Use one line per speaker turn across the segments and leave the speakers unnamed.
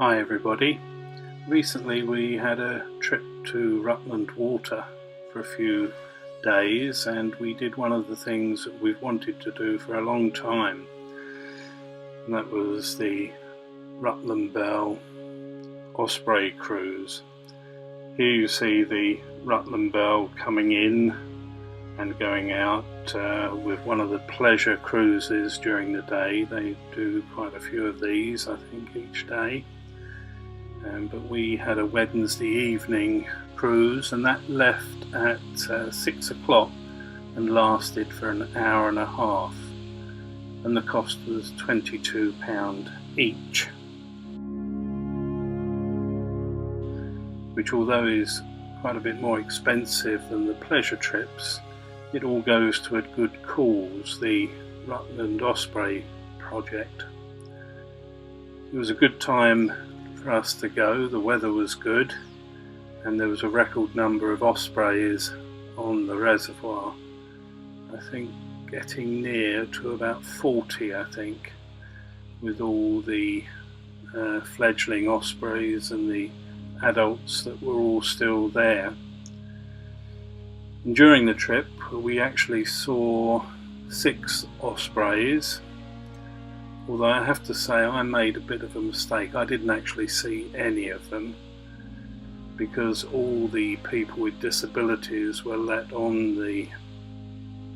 Hi everybody. Recently we had a trip to Rutland Water for a few days, and we did one of the things that we've wanted to do for a long time, and that was the Rutland Belle Osprey cruise. Here you see the Rutland Belle coming in and going out with one of the pleasure cruises during the day. They do quite a few of these, I think, each day. But we had a Wednesday evening cruise, and that left at 6 o'clock and lasted for an hour and a half, and the cost was £22 each, which, although is quite a bit more expensive than the pleasure trips, it all goes to a good cause, the Rutland Osprey project. It was a good time for us to go. The weather was good, and there was a record number of ospreys on the reservoir. I think getting near to about 40, I think, with all the fledgling ospreys and the adults that were all still there. And during the trip we actually saw 6 ospreys, although I have to say I made a bit of a mistake. I didn't actually see any of them, because all the people with disabilities were let on the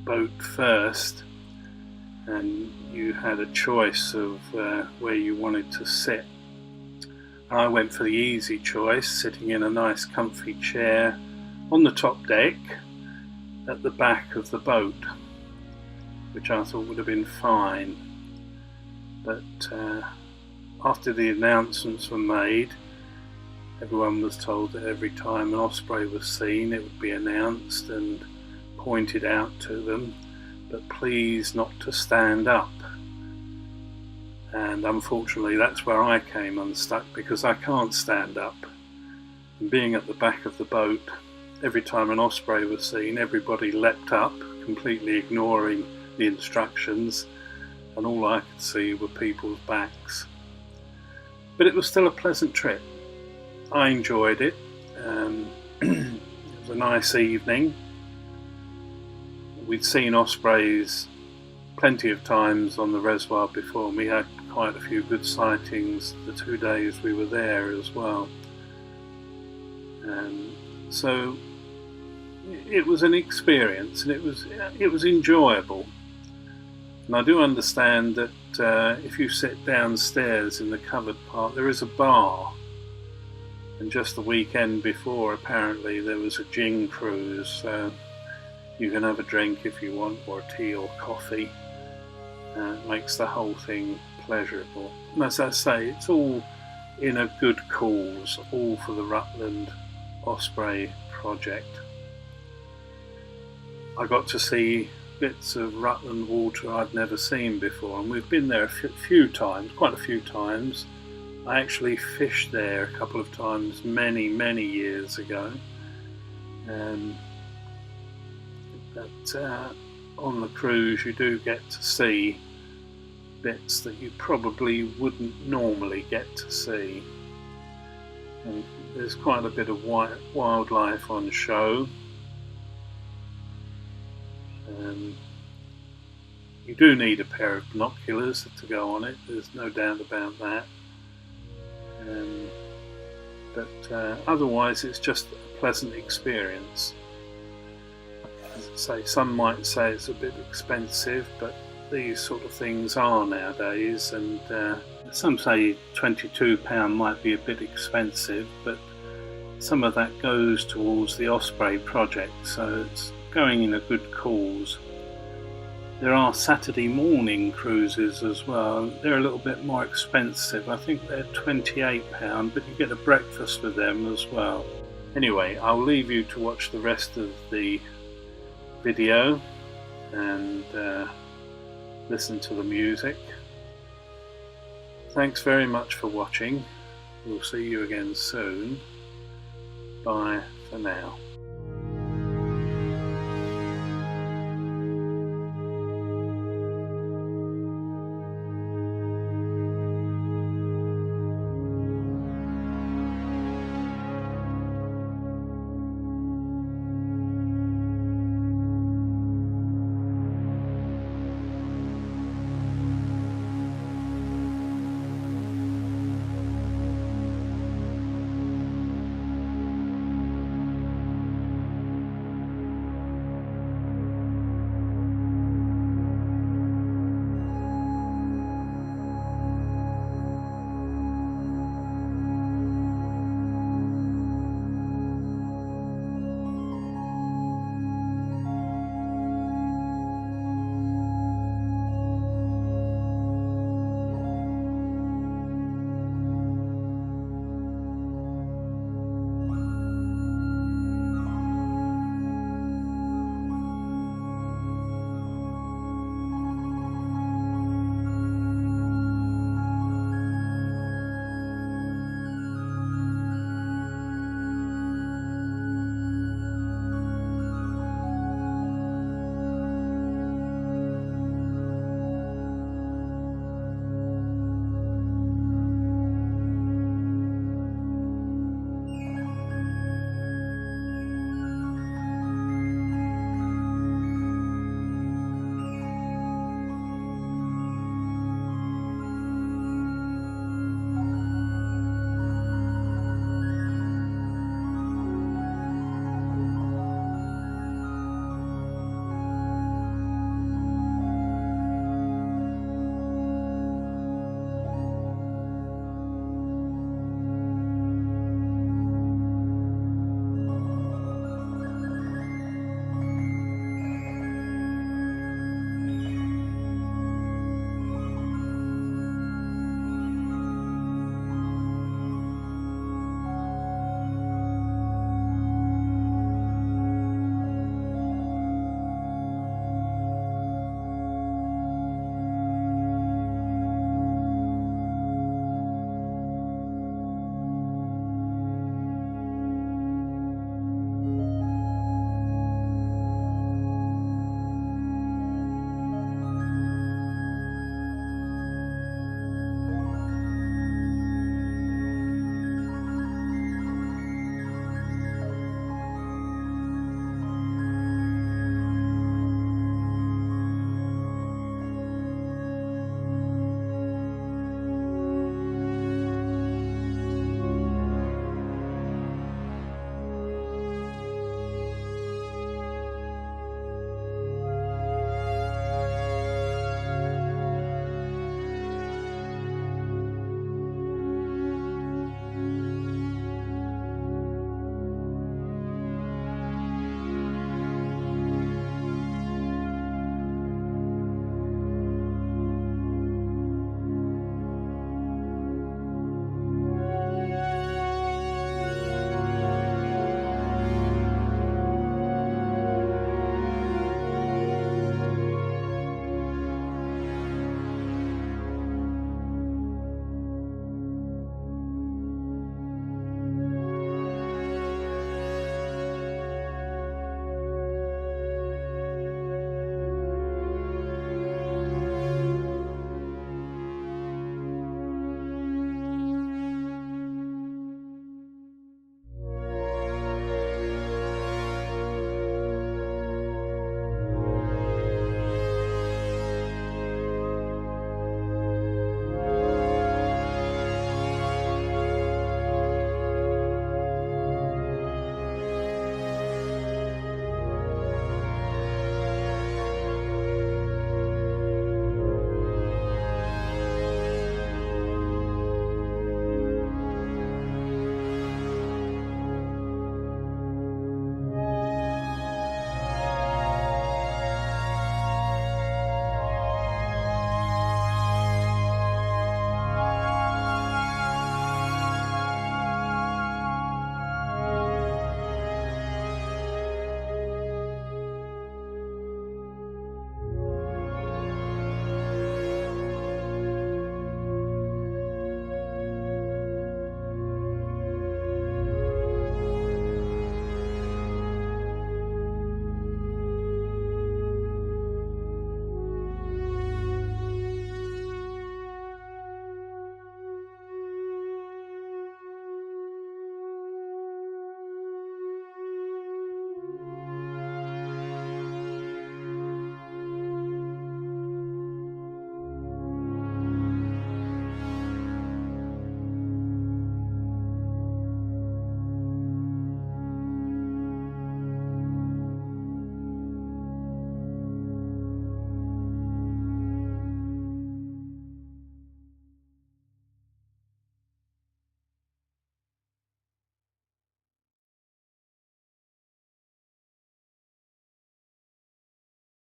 boat first, and you had a choice of where you wanted to sit. I went for the easy choice, sitting in a nice comfy chair on the top deck at the back of the boat, which I thought would have been fine. But after the announcements were made, everyone was told that every time an osprey was seen, it would be announced and pointed out to them, but please not to stand up. And unfortunately that's where I came unstuck, because I can't stand up. And being at the back of the boat, every time an osprey was seen, everybody leapt up, completely ignoring the instructions, and all I could see were people's backs. But it was still a pleasant trip. I enjoyed it. It was a nice evening. We'd seen ospreys plenty of times on the reservoir before, and we had quite a few good sightings the 2 days we were there as well. So it was an experience, and it was enjoyable. And I do understand that if you sit downstairs in the covered part, there is a bar. And just the weekend before, apparently, there was a gin cruise, so you can have a drink if you want, or tea or coffee. It makes the whole thing pleasurable. And as I say, it's all in a good cause, all for the Rutland Osprey project. I got to see bits of Rutland Water I'd never seen before, and we've been there quite a few times. I actually fished there a couple of times many years ago, but on the cruise you do get to see bits that you probably wouldn't normally get to see, and there's quite a bit of wildlife on show. You do need a pair of binoculars to go on it, there's no doubt about that. But otherwise it's just a pleasant experience. As I say, some might say it's a bit expensive, but these sort of things are nowadays, and some say £22 might be a bit expensive, but some of that goes towards the Osprey project, so it's going in a good cause. There are Saturday morning cruises as well. They're a little bit more expensive. I think they're £28, but you get a breakfast with them as well. Anyway, I'll leave you to watch the rest of the video and listen to the music. Thanks very much for watching. We'll see you again soon. Bye for now.